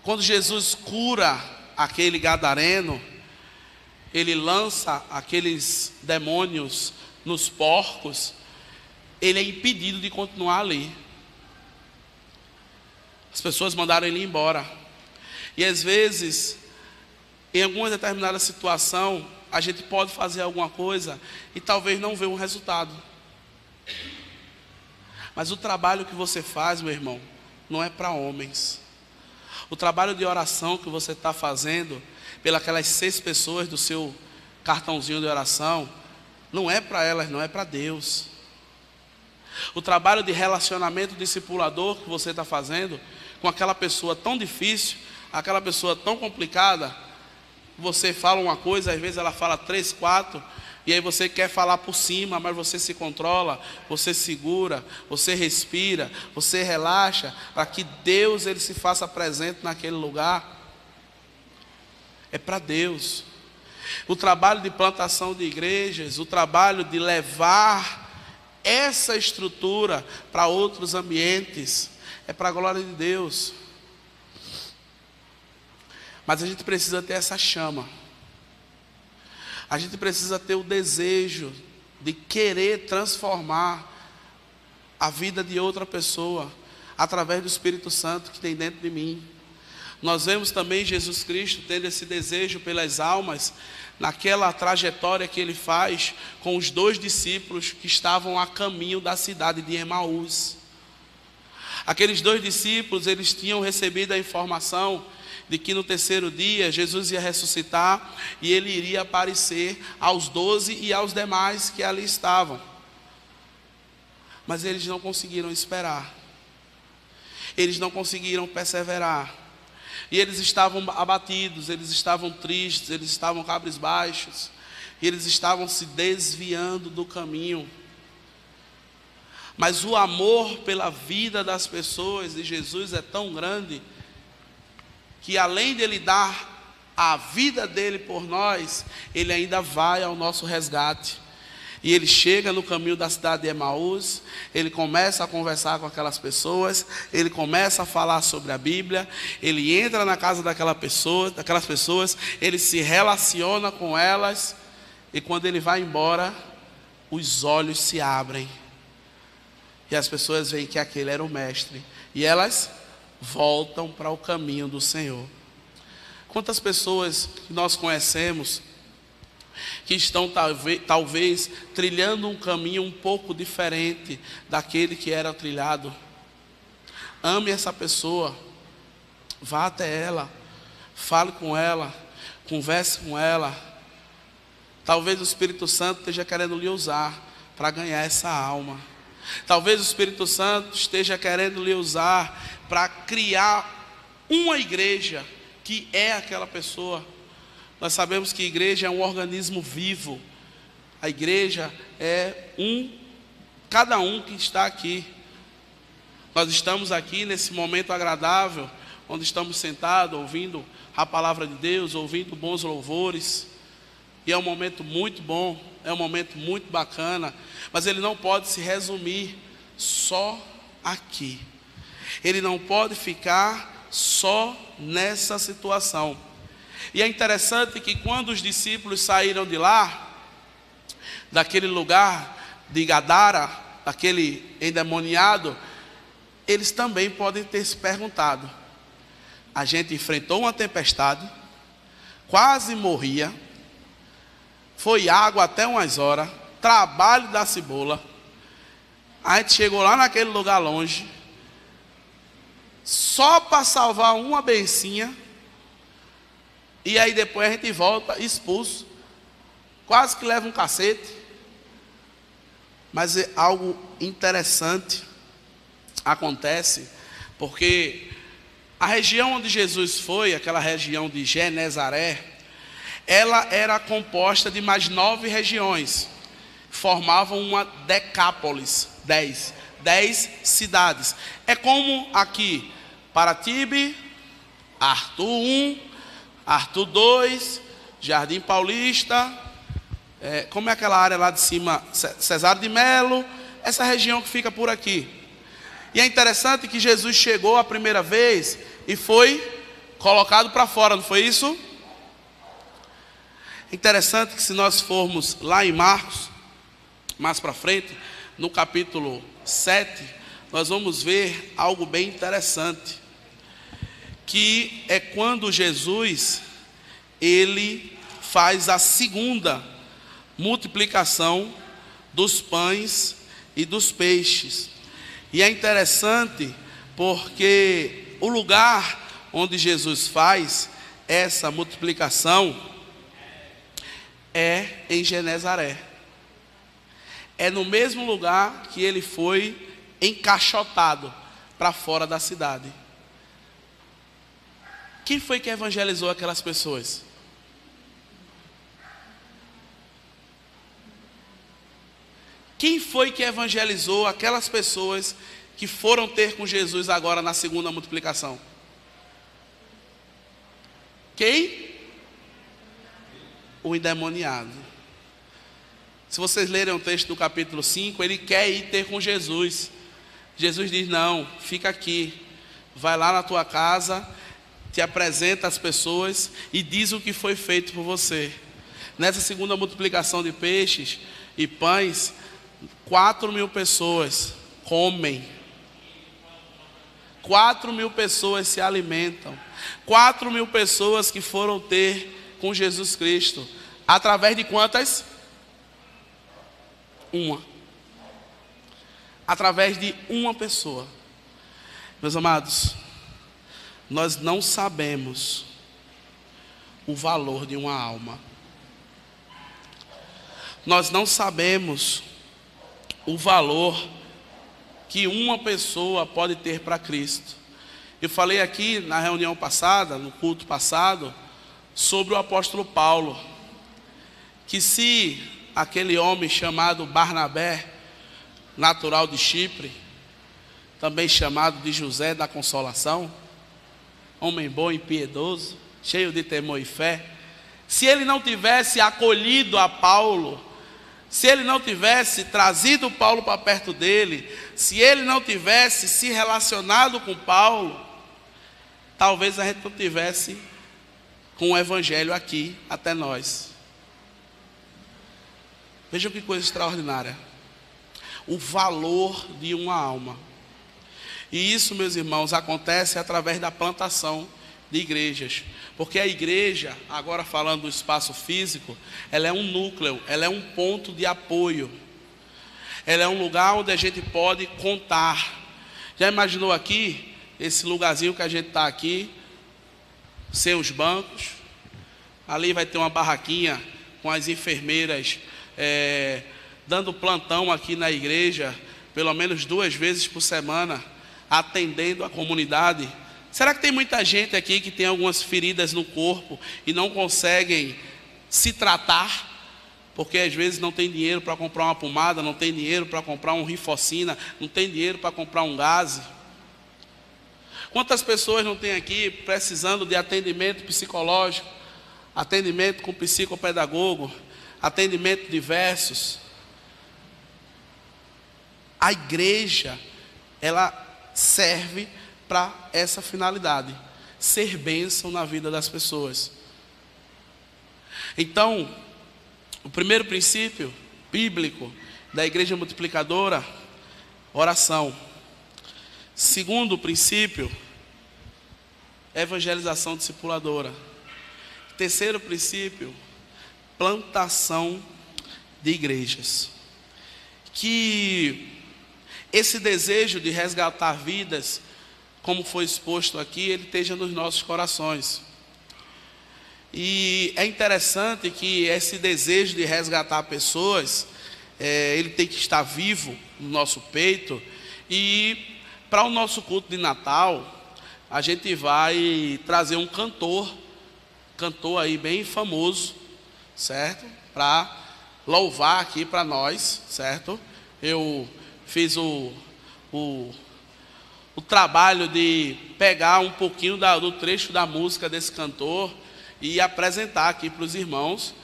Quando Jesus cura aquele gadareno, Ele lança aqueles demônios nos porcos, ele é impedido de continuar ali. As pessoas mandaram ele embora. E às vezes, em alguma determinada situação, a gente pode fazer alguma coisa e talvez não ver um resultado. Mas o trabalho que você faz, meu irmão, não é para homens. O trabalho de oração que você está fazendo pelas 6 pessoas do seu cartãozinho de oração, não é para elas, não é para Deus. O trabalho de relacionamento discipulador que você está fazendo com aquela pessoa tão difícil, aquela pessoa tão complicada, você fala uma coisa, às vezes ela fala 3, 4, e aí você quer falar por cima, mas você se controla, você segura, você respira, você relaxa, para que Deus Ele se faça presente naquele lugar. É para Deus. O trabalho de plantação de igrejas, o trabalho de levar essa estrutura para outros ambientes, é para a glória de Deus. Mas a gente precisa ter essa chama. A gente precisa ter o desejo de querer transformar a vida de outra pessoa através do Espírito Santo que tem dentro de mim. Nós vemos também Jesus Cristo tendo esse desejo pelas almas naquela trajetória que Ele faz com os 2 discípulos que estavam a caminho da cidade de Emaús. Aqueles 2 discípulos, eles tinham recebido a informação de que no 3º dia Jesus ia ressuscitar e Ele iria aparecer aos 12 e aos demais que ali estavam. Mas eles não conseguiram esperar. Eles não conseguiram perseverar. E eles estavam abatidos, eles estavam tristes, eles estavam cabisbaixos. E eles estavam se desviando do caminho. Mas o amor pela vida das pessoas de Jesus é tão grande que além de Ele dar a vida dele por nós, Ele ainda vai ao nosso resgate. E ele chega no caminho da cidade de Emaús, ele começa a conversar com aquelas pessoas, ele começa a falar sobre a Bíblia, ele entra na casa daquelas pessoas, ele se relaciona com elas, e quando ele vai embora, os olhos se abrem. E as pessoas veem que aquele era o mestre, e elas voltam para o caminho do Senhor. Quantas pessoas que nós conhecemos que estão talvez trilhando um caminho um pouco diferente daquele que era trilhado. Ame essa pessoa, vá até ela, fale com ela, converse com ela. Talvez o Espírito Santo esteja querendo lhe usar para ganhar essa alma. Talvez o Espírito Santo esteja querendo lhe usar para criar uma igreja que é aquela pessoa. Nós sabemos que a igreja é um organismo vivo. A igreja é cada um que está aqui. Nós estamos aqui nesse momento agradável, onde estamos sentados, ouvindo a palavra de Deus, ouvindo bons louvores. E é um momento muito bom, é um momento muito bacana, mas ele não pode se resumir só aqui. Ele não pode ficar só nessa situação. E é interessante que quando os discípulos saíram de lá, daquele lugar de Gadara, daquele endemoniado, eles também podem ter se perguntado: a gente enfrentou uma tempestade, quase morria, foi água até umas horas, trabalho da cebola, a gente chegou lá naquele lugar longe, só para salvar uma bencinha, e aí depois a gente volta expulso, quase que leva um cacete. Mas é algo interessante acontece, porque a região onde Jesus foi, aquela região de Genezaré, ela era composta de mais 9 regiões, formavam uma decápolis, 10 cidades. É como aqui, Paratibe, Arthur 1, Arthur 2, Jardim Paulista, como é aquela área lá de cima, Cesário de Melo, essa região que fica por aqui. E é interessante que Jesus chegou a primeira vez e foi colocado para fora, não foi isso? É interessante que se nós formos lá em Marcos, mais para frente, no capítulo 7, nós vamos ver algo bem interessante, que é quando Jesus, ele faz a segunda multiplicação dos pães e dos peixes. E é interessante porque o lugar onde Jesus faz essa multiplicação é em Genezaré. É no mesmo lugar que ele foi encaixotado para fora da cidade. Quem foi que evangelizou aquelas pessoas? Quem foi que evangelizou aquelas pessoas que foram ter com Jesus agora na segunda multiplicação? Quem? O endemoniado. Se vocês lerem o texto do capítulo 5, ele quer ir ter com Jesus. Jesus diz: não, fica aqui, vai lá na tua casa, te apresenta as pessoas e diz o que foi feito por você. Nessa segunda multiplicação de peixes e pães, 4.000 pessoas comem, 4.000 pessoas se alimentam, 4.000 pessoas que foram ter com Jesus Cristo, através de quantas? Uma. Através de uma pessoa. Meus amados, nós não sabemos o valor de uma alma. Nós não sabemos o valor que uma pessoa pode ter para Cristo. Eu falei aqui na reunião passada, no culto passado, sobre o apóstolo Paulo, que se aquele homem chamado Barnabé, natural de Chipre, também chamado de José da Consolação, homem bom e piedoso, cheio de temor e fé, se ele não tivesse acolhido a Paulo, se ele não tivesse trazido Paulo para perto dele, se ele não tivesse se relacionado com Paulo, talvez a gente não tivesse com o evangelho aqui até nós. Vejam que coisa extraordinária. O valor de uma alma. E isso, meus irmãos, acontece através da plantação de igrejas. Porque a igreja, agora falando do espaço físico, ela é um núcleo, ela é um ponto de apoio. Ela é um lugar onde a gente pode contar. Já imaginou aqui, esse lugarzinho que a gente está aqui, sem os bancos? Ali vai ter uma barraquinha com as enfermeiras dando plantão aqui na igreja, pelo menos 2 vezes por semana, atendendo a comunidade. Será que tem muita gente aqui que tem algumas feridas no corpo e não conseguem se tratar? Porque às vezes não tem dinheiro para comprar uma pomada, não tem dinheiro para comprar um rifocina, não tem dinheiro para comprar um gás. Quantas pessoas não tem aqui precisando de atendimento psicológico, atendimento com psicopedagogo, atendimento diversos? A igreja, ela serve para essa finalidade, ser bênção na vida das pessoas. Então, o primeiro princípio bíblico da igreja multiplicadora, oração. Segundo princípio, evangelização discipuladora. Terceiro princípio, plantação de igrejas. Que esse desejo de resgatar vidas, como foi exposto aqui, ele esteja nos nossos corações. E é interessante que esse desejo de resgatar pessoas, ele tem que estar vivo no nosso peito. E para o nosso culto de Natal, a gente vai trazer um cantor aí bem famoso, certo? Para louvar aqui para nós, certo? Eu fiz o trabalho de pegar um pouquinho do trecho da música desse cantor e apresentar aqui para os irmãos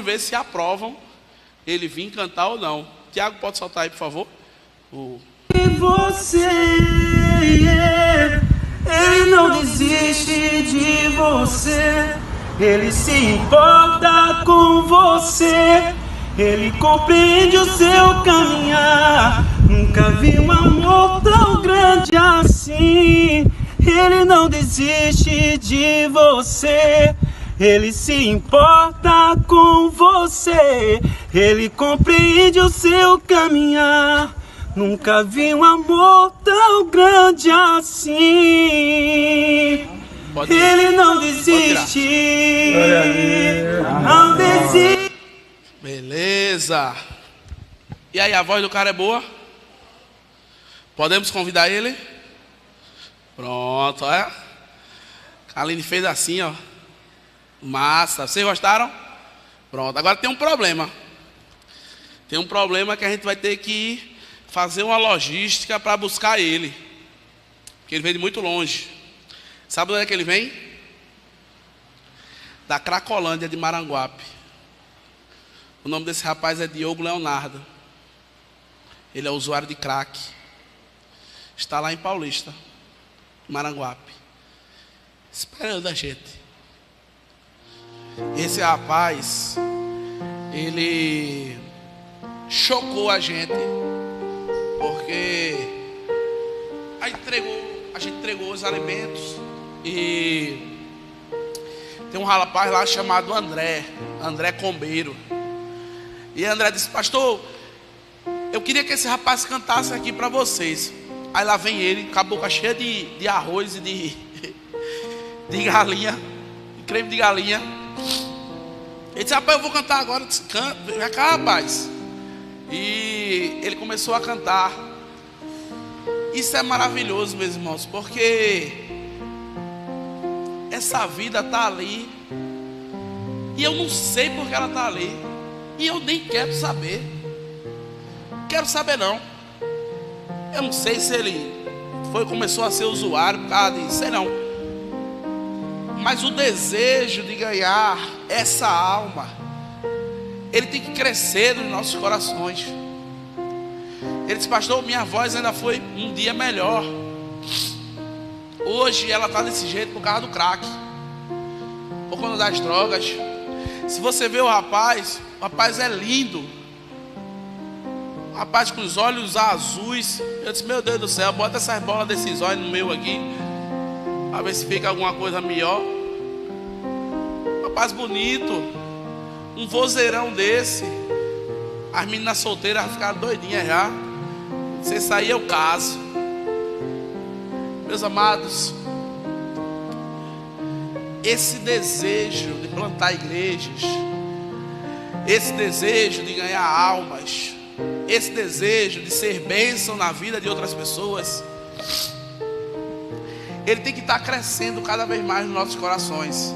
ver se aprovam ele vir cantar ou não. Tiago, pode soltar aí, por favor? E você, ele não desiste de você, ele se importa com você, ele compreende o seu caminhar. Nunca vi um amor tão grande assim. Ele não desiste de você, ele se importa com você, ele compreende o seu caminhar. Nunca vi um amor tão grande assim. Ele não desiste, não desiste. Beleza. E aí, a voz do cara é boa? Podemos convidar ele? Pronto, olha. A Aline fez assim, ó. Massa. Vocês gostaram? Pronto. Agora tem um problema. Tem um problema que a gente vai ter que fazer uma logística para buscar ele. Porque ele vem de muito longe. Sabe onde é que ele vem? Da Cracolândia de Maranguape. O nome desse rapaz é Diogo Leonardo. Ele é usuário de crack. Está lá em Paulista, Maranguape, esperando a gente. Esse rapaz, ele chocou a gente, porque a gente entregou os alimentos e tem um rapaz lá chamado André Combeiro. E André disse: pastor, eu queria que esse rapaz cantasse aqui para vocês. Aí lá vem ele, com a boca cheia de arroz e de galinha, de creme de galinha. Ele disse: rapaz, eu vou cantar agora. Eu disse: canta, vem cá, rapaz. E ele começou a cantar. Isso é maravilhoso, meus irmãos, porque essa vida está ali e eu não sei porque ela está ali, e eu nem quero saber. Quero saber não. Eu não sei se ele começou a ser usuário por causa disso, sei não. Mas o desejo de ganhar essa alma ele tem que crescer nos nossos corações. Ele disse: pastor, minha voz ainda foi um dia melhor. Hoje ela está desse jeito por causa do crack, por conta das drogas. Se você vê o rapaz é lindo. O rapaz com os olhos azuis. Eu disse: meu Deus do céu, bota essas bolas desses olhos no meu aqui, para ver se fica alguma coisa melhor. Rapaz bonito, um vozeirão desse. As meninas solteiras ficaram doidinhas já. Se sair é o caso. Meus amados, esse desejo de plantar igrejas, esse desejo de ganhar almas, esse desejo de ser bênção na vida de outras pessoas, ele tem que estar crescendo cada vez mais nos nossos corações.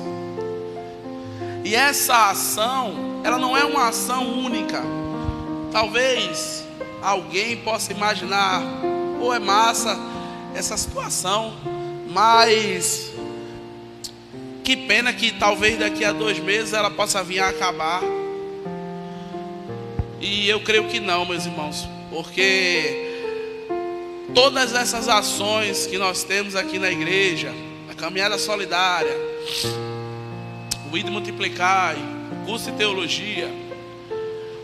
E essa ação, ela não é uma ação única. Talvez alguém possa imaginar: pô, é massa essa situação, mas que pena que talvez daqui a 2 meses ela possa vir a acabar. E eu creio que não, meus irmãos, porque todas essas ações que nós temos aqui na igreja, a caminhada solidária, o Ide Multiplicai, o curso de teologia,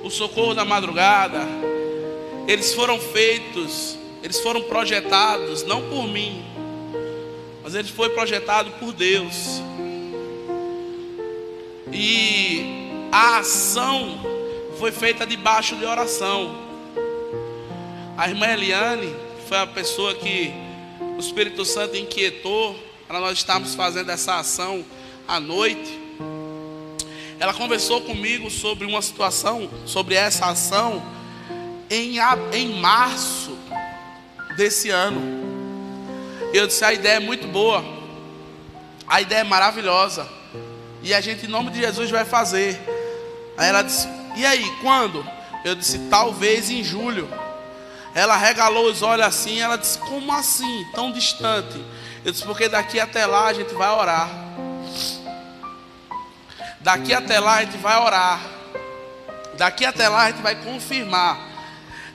o socorro da madrugada, eles foram feitos, eles foram projetados não por mim, mas eles foram projetados por Deus. E a ação foi feita debaixo de oração. A irmã Eliane foi a pessoa que o Espírito Santo inquietou para nós estarmos fazendo essa ação à noite. Ela conversou comigo sobre uma situação, sobre essa ação em março desse ano. Eu disse: a ideia é muito boa, a ideia é maravilhosa, e a gente em nome de Jesus vai fazer. Aí ela disse: e aí, quando? Eu disse: talvez em julho. Ela regalou os olhos assim. Ela disse: como assim, tão distante? Eu disse: porque daqui até lá a gente vai orar. Daqui até lá a gente vai orar. Daqui até lá a gente vai confirmar.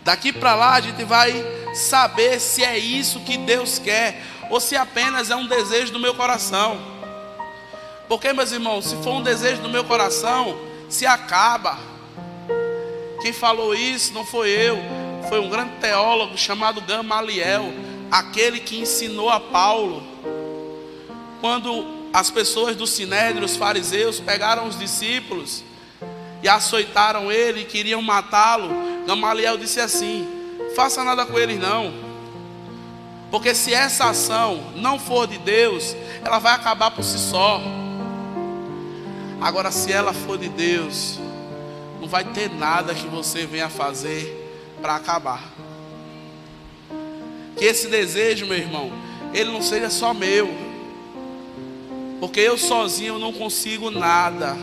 Daqui para lá a gente vai saber se é isso que Deus quer, ou se apenas é um desejo do meu coração. Porque, meus irmãos, se for um desejo do meu coração, se acaba. Quem falou isso não foi eu, foi um grande teólogo chamado Gamaliel, aquele que ensinou a Paulo. Quando as pessoas do Sinédrio, os fariseus, pegaram os discípulos e açoitaram ele e queriam matá-lo, Gamaliel disse assim: faça nada com eles não, porque se essa ação não for de Deus, ela vai acabar por si só. Agora, se ela for de Deus, não vai ter nada que você venha fazer para acabar. Que esse desejo, meu irmão, ele não seja só meu, porque eu sozinho não consigo nada.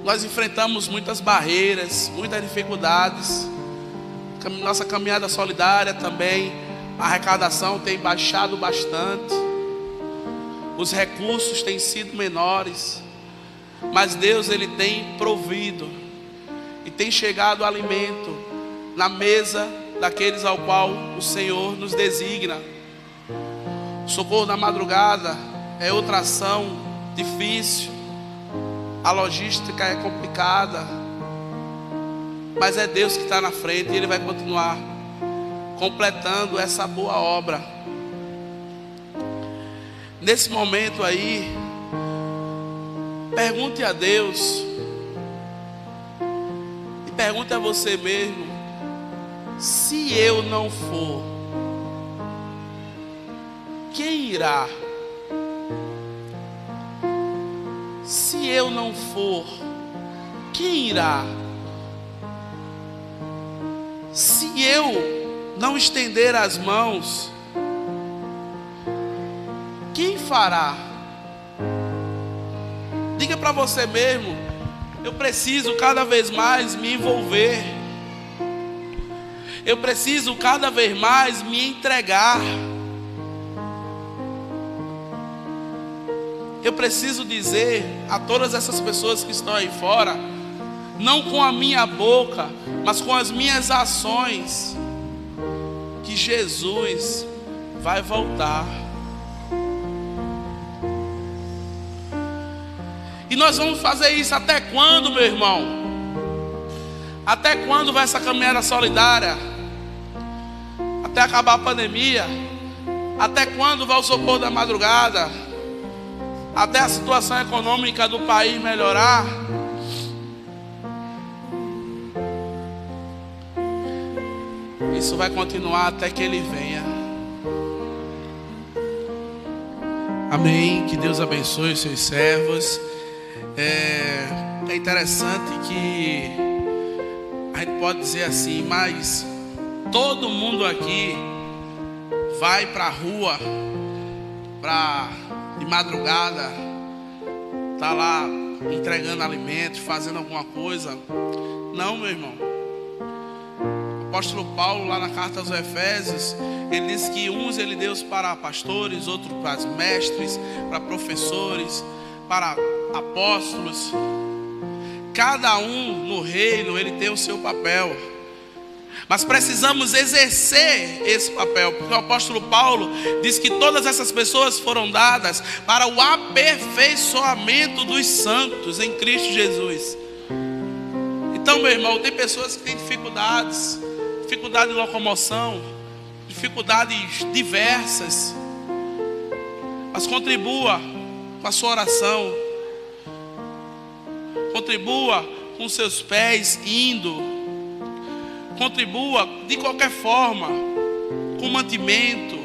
Nós enfrentamos muitas barreiras, muitas dificuldades. Nossa caminhada solidária também, a arrecadação tem baixado bastante, os recursos têm sido menores, mas Deus, ele tem provido e tem chegado alimento na mesa daqueles ao qual o Senhor nos designa. O socorro da madrugada é outra ação difícil, a logística é complicada, mas é Deus que está na frente e Ele vai continuar completando essa boa obra. Nesse momento aí, pergunte a Deus e pergunte a você mesmo: se eu não for, quem irá? Se eu não for, quem irá? Se eu não estender as mãos, quem fará? Diga para você mesmo: eu preciso cada vez mais me envolver, eu preciso cada vez mais me entregar. eu preciso dizer a todas essas pessoas que estão aí fora, não com a minha boca, mas com as minhas ações, que Jesus vai voltar. E nós vamos fazer isso até quando, meu irmão? Até quando vai essa caminhada solidária? Até acabar a pandemia? Até quando vai o socorro da madrugada? Até a situação econômica do país melhorar? Isso vai continuar até que Ele venha. Amém. Que Deus abençoe os seus servos. É interessante que a gente pode dizer assim, mas todo mundo aqui vai para a rua de madrugada, tá lá entregando alimentos, fazendo alguma coisa. Não, meu irmão. O apóstolo Paulo, lá na carta aos Efésios, ele diz que uns ele deu para pastores, outros para mestres, para professores, para apóstolos. Cada um no reino ele tem o seu papel, mas precisamos exercer esse papel, porque o apóstolo Paulo diz que todas essas pessoas foram dadas para o aperfeiçoamento dos santos em Cristo Jesus. Então, meu irmão, tem pessoas que têm dificuldade de locomoção, dificuldades diversas, mas contribua com a sua oração, contribua com seus pés indo, contribua de qualquer forma, com mantimento,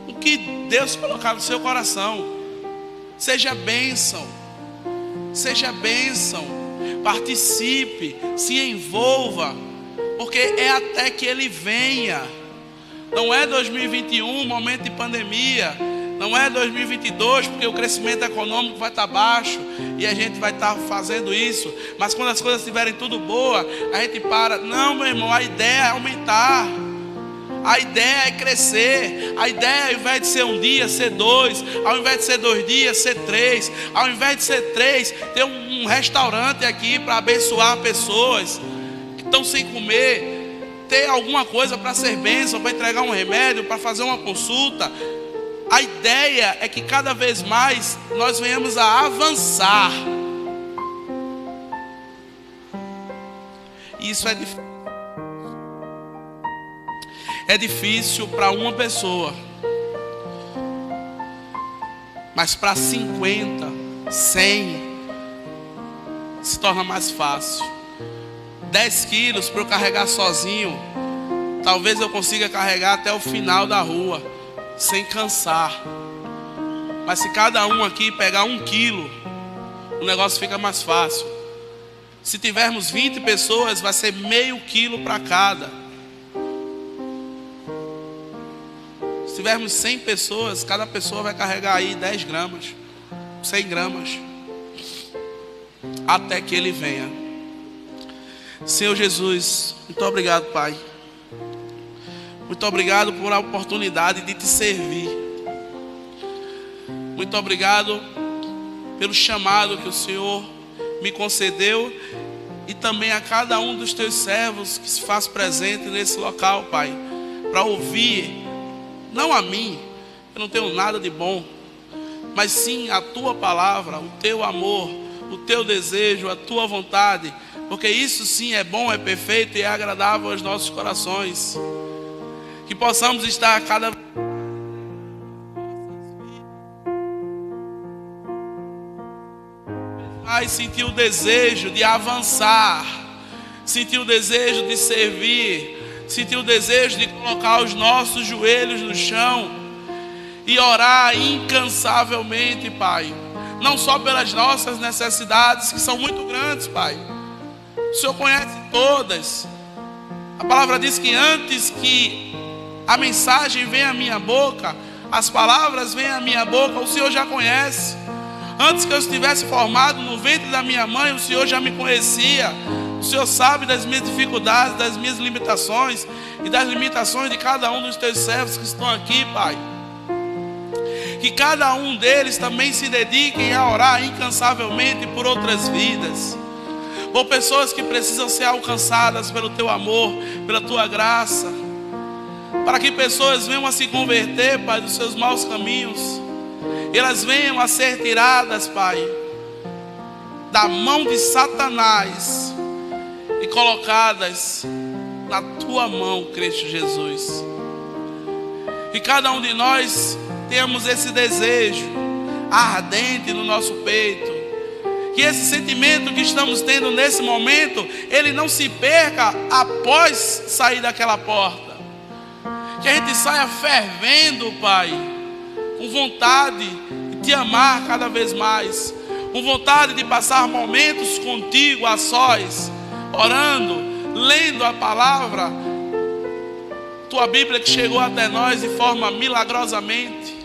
o que Deus colocar no seu coração. Seja bênção, participe, se envolva, porque é até que Ele venha. Não é 2021, momento de pandemia. Não é 2022, porque o crescimento econômico vai estar baixo e a gente vai estar fazendo isso. Mas quando as coisas estiverem tudo boa, a gente para. Não, meu irmão, a ideia é aumentar. A ideia é crescer. A ideia, ao invés de ser um dia, ser dois. Ao invés de ser 2 dias, ser 3. Ao invés de ser 3, ter um restaurante aqui para abençoar pessoas que estão sem comer. Ter alguma coisa para ser bênção, para entregar um remédio, para fazer uma consulta. A ideia é que cada vez mais nós venhamos a avançar. Isso é difícil. É difícil para uma pessoa, mas para 50, 100 se torna mais fácil. 10 quilos para eu carregar sozinho, talvez eu consiga carregar até o final da rua sem cansar. Mas se cada um aqui pegar 1 quilo, o negócio fica mais fácil. Se tivermos 20 pessoas, vai ser meio quilo para cada. Se tivermos 100 pessoas, cada pessoa vai carregar aí 10 gramas, 100 gramas, até que Ele venha. Senhor Jesus, muito obrigado, Pai. Muito obrigado por a oportunidade de Te servir. Muito obrigado pelo chamado que o Senhor me concedeu, e também a cada um dos Teus servos que se faz presente nesse local, Pai, para ouvir, não a mim, eu não tenho nada de bom, mas sim a Tua palavra, o Teu amor, o Teu desejo, a Tua vontade, porque isso sim é bom, é perfeito e é agradável aos nossos corações. Que possamos estar cada vez mais sentir o desejo de avançar, sentir o desejo de servir, sentir o desejo de colocar os nossos joelhos no chão e orar incansavelmente, Pai. Não só pelas nossas necessidades, que são muito grandes, Pai. O Senhor conhece todas. A palavra diz que antes que a mensagem venha à minha boca, as palavras venham à minha boca, o Senhor já conhece. Antes que eu estivesse formado no ventre da minha mãe, o Senhor já me conhecia. O Senhor sabe das minhas dificuldades, das minhas limitações e das limitações de cada um dos Teus servos que estão aqui, Pai. Que cada um deles também se dediquem a orar incansavelmente por outras vidas, por pessoas que precisam ser alcançadas pelo Teu amor, pela Tua graça, para que pessoas venham a se converter, Pai, dos seus maus caminhos, e elas venham a ser tiradas, Pai, da mão de Satanás e colocadas na Tua mão, Cristo Jesus. Que cada um de nós tenhamos esse desejo ardente no nosso peito, que esse sentimento que estamos tendo nesse momento, ele não se perca após sair daquela porta, que a gente saia fervendo, Pai, com vontade de Te amar cada vez mais, com vontade de passar momentos contigo a sós, orando, lendo a palavra, Tua Bíblia que chegou até nós de forma milagrosamente.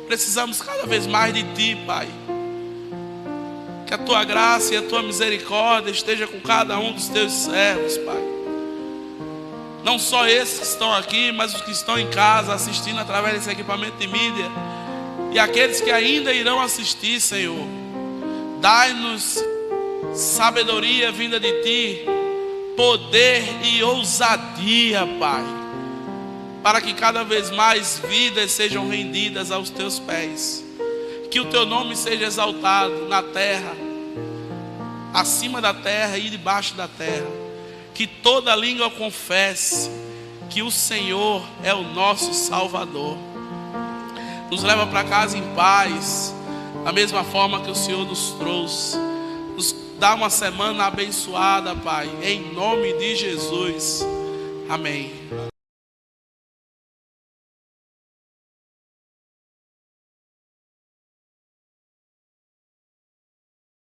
Precisamos cada vez mais de Ti, Pai. Que a Tua graça e a Tua misericórdia esteja com cada um dos Teus servos, Pai. Não só esses que estão aqui, mas os que estão em casa assistindo através desse equipamento de mídia, e aqueles que ainda irão assistir, Senhor. Dai-nos sabedoria vinda de Ti, poder e ousadia, Pai, para que cada vez mais vidas sejam rendidas aos Teus pés. Que o Teu nome seja exaltado na terra, acima da terra e debaixo da terra. Que toda língua confesse que o Senhor é o nosso Salvador. Nos leva para casa em paz, da mesma forma que o Senhor nos trouxe. Nos dá uma semana abençoada, Pai, em nome de Jesus. Amém.